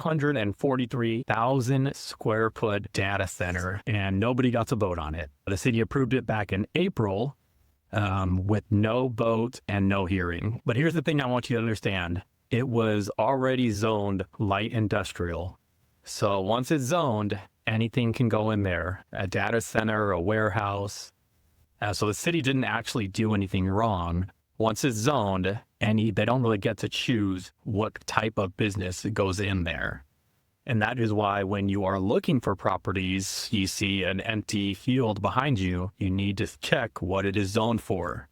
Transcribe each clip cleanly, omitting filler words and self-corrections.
143,000 square foot data center, and nobody got to vote on it. The city approved it back in April with no vote and no hearing. But here's the thing I want you to understand. It was already zoned light industrial. So once it's zoned, anything can go in there, a data center, a warehouse. So the city didn't actually do anything wrong. Once it's zoned, they don't really get to choose what type of business goes in there. And that is why when you are looking for properties, you see an empty field behind you, you need to check what it is zoned for.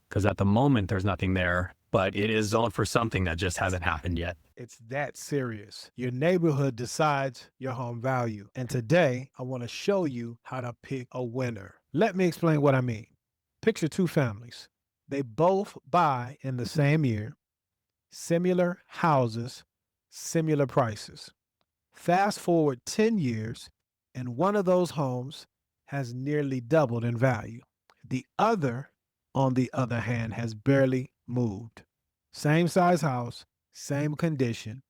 Because at the moment, there's nothing there, but it is zoned for something that just hasn't happened yet. It's that serious. Your neighborhood decides your home value. And today, I want to show you how to pick a winner. Let me explain what I mean. Picture two families. They both buy in the same year, similar houses, similar prices. Fast forward 10 years, and one of those homes has nearly doubled in value. The other, on the other hand, has barely moved. Same size house, same condition,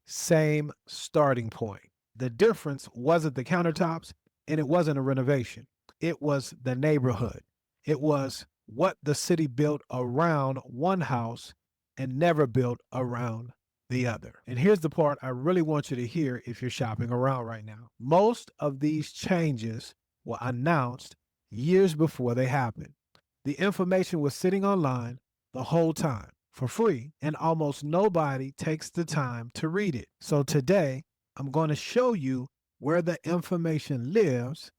same starting point. The difference wasn't the countertops, and it wasn't a renovation. It was the neighborhood. It was what the city built around one house and never built around the other. And here's the part I really want you to hear if you're shopping around right now. Most of these changes were announced years before they happened. The information was sitting online the whole time for free, and almost nobody takes the time to read it. So today, I'm going to show you where the information lives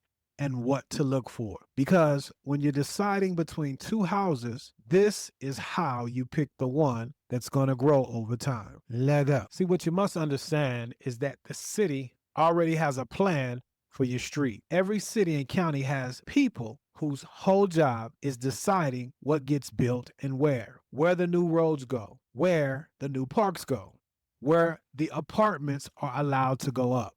and what to look for. Because when you're deciding between two houses, this is how you pick the one that's going to grow over time. Leg up. See, what you must understand is that the city already has a plan for your street. Every city and county has people whose whole job is deciding what gets built and where the new roads go, where the new parks go, where the apartments are allowed to go up,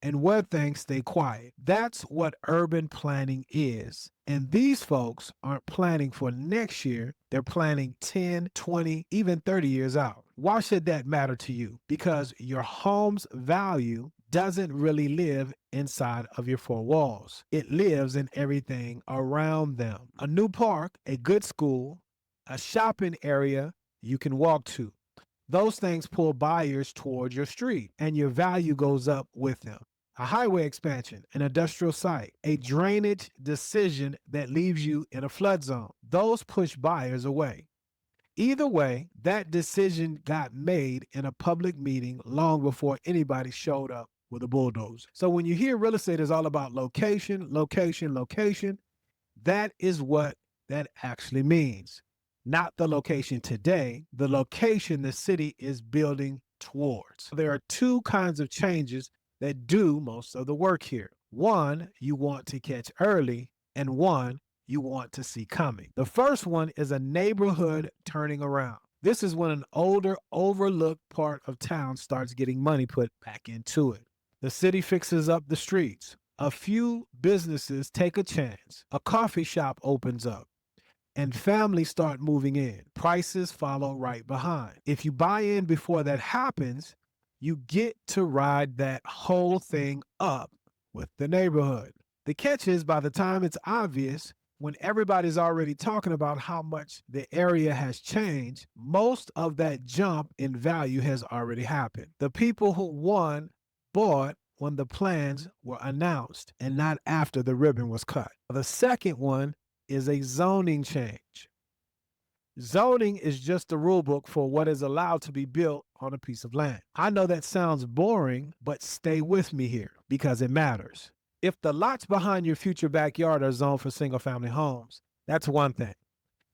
and where things stay quiet. That's what urban planning is. And these folks aren't planning for next year. They're planning 10, 20, even 30 years out. Why should that matter to you? Because your home's value doesn't really live inside of your four walls. It lives in everything around them. A new park, a good school, a shopping area you can walk to. Those things pull buyers toward your street, and your value goes up with them. A highway expansion, an industrial site, a drainage decision that leaves you in a flood zone. Those push buyers away. Either way, that decision got made in a public meeting long before anybody showed up with a bulldozer. So when you hear real estate is all about location, location, location, that is what that actually means. Not the location today, the location the city is building towards. There are two kinds of changes that do most of the work here. One, you want to catch early, and one, you want to see coming. The first one is a neighborhood turning around. This is when an older, overlooked part of town starts getting money put back into it. The city fixes up the streets. A few businesses take a chance. A coffee shop opens up, and families start moving in. Prices follow right behind. If you buy in before that happens, you get to ride that whole thing up with the neighborhood. The catch is, by the time it's obvious, when everybody's already talking about how much the area has changed, most of that jump in value has already happened. The people who won bought when the plans were announced and not after the ribbon was cut. The second one is a zoning change. Zoning is just the rule book for what is allowed to be built on a piece of land. I know that sounds boring, but stay with me here because it matters. If the lots behind your future backyard are zoned for single-family homes, that's one thing.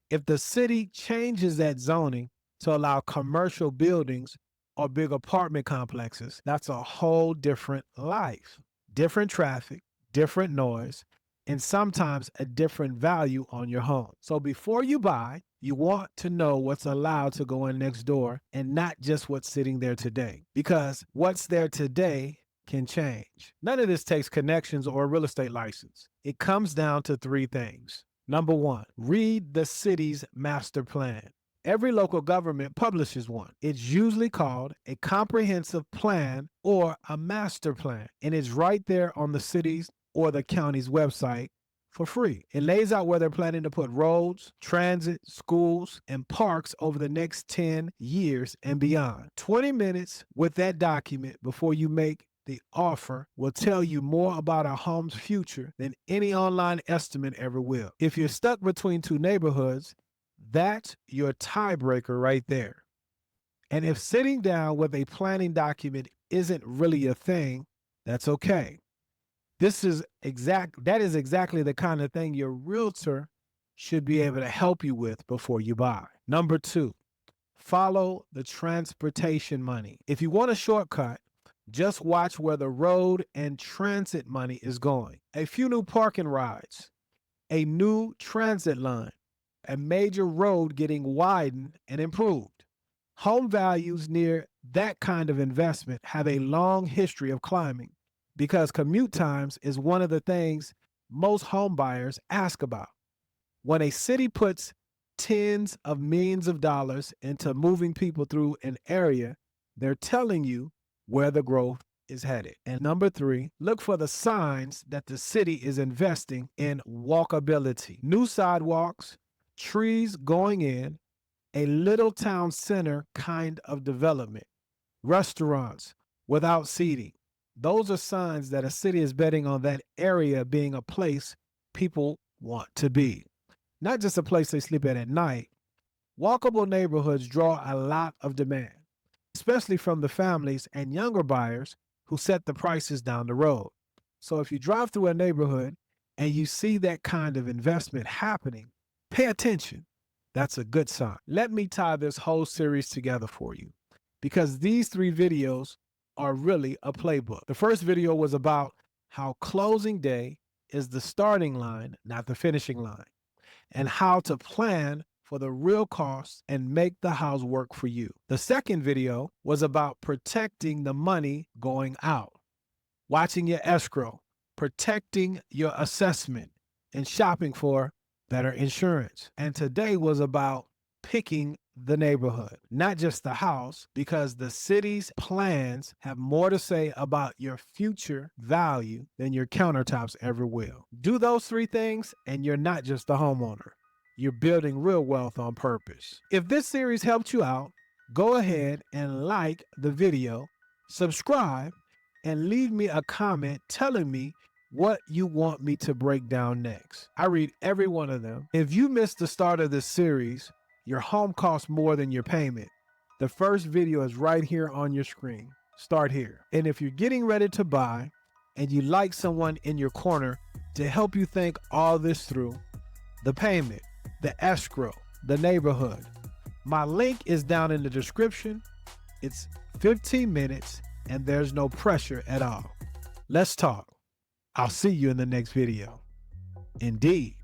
If the city changes that zoning to allow commercial buildings or big apartment complexes, that's a whole different life. Different traffic, different noise, and sometimes a different value on your home. So before you buy, you want to know what's allowed to go in next door and not just what's sitting there today, because what's there today can change. None of this takes connections or a real estate license. It comes down to three things. Number one, read the city's master plan. Every local government publishes one. It's usually called a comprehensive plan or a master plan, and it's right there on the city's or the county's website for free. It lays out where they're planning to put roads, transit, schools, and parks over the next 10 years and beyond. 20 minutes with that document before you make the offer will tell you more about a home's future than any online estimate ever will. If you're stuck between two neighborhoods, that's your tiebreaker right there. And if sitting down with a planning document isn't really a thing, that's okay. That is exactly the kind of thing your realtor should be able to help you with before you buy. Number 2, follow the transportation money. If you want a shortcut, just watch where the road and transit money is going. A few new parking rides, a new transit line, a major road getting widened and improved. Home values near that kind of investment have a long history of climbing because commute times is one of the things most home buyers ask about. When a city puts tens of millions of dollars into moving people through an area, they're telling you where the growth is headed. And number 3, look for the signs that the city is investing in walkability. New sidewalks, trees going in, a little town center kind of development, restaurants without seating. Those are signs that a city is betting on that area being a place people want to be, not just a place they sleep at night. Walkable neighborhoods draw a lot of demand, especially from the families and younger buyers who set the prices down the road. So if you drive through a neighborhood and you see that kind of investment happening, pay attention. That's a good sign. Let me tie this whole series together for you because these 3 videos are really a playbook. The first video was about how closing day is the starting line, not the finishing line, and how to plan for the real costs and make the house work for you. The second video was about protecting the money going out, watching your escrow, protecting your assessment, and shopping for better insurance. And today was about picking the neighborhood, not just the house, because the city's plans have more to say about your future value than your countertops ever will. Do those 3 things and you're not just a homeowner. You're building real wealth on purpose. If this series helped you out, go ahead and like the video, subscribe, and leave me a comment telling me what you want me to break down next. I read every one of them. If you missed the start of this series, your home costs more than your payment. The first video is right here on your screen. Start here. And if you're getting ready to buy and you like someone in your corner to help you think all this through, the payment, the escrow, the neighborhood, my link is down in the description. It's 15 minutes and there's no pressure at all. Let's talk. I'll see you in the next video. Indeed.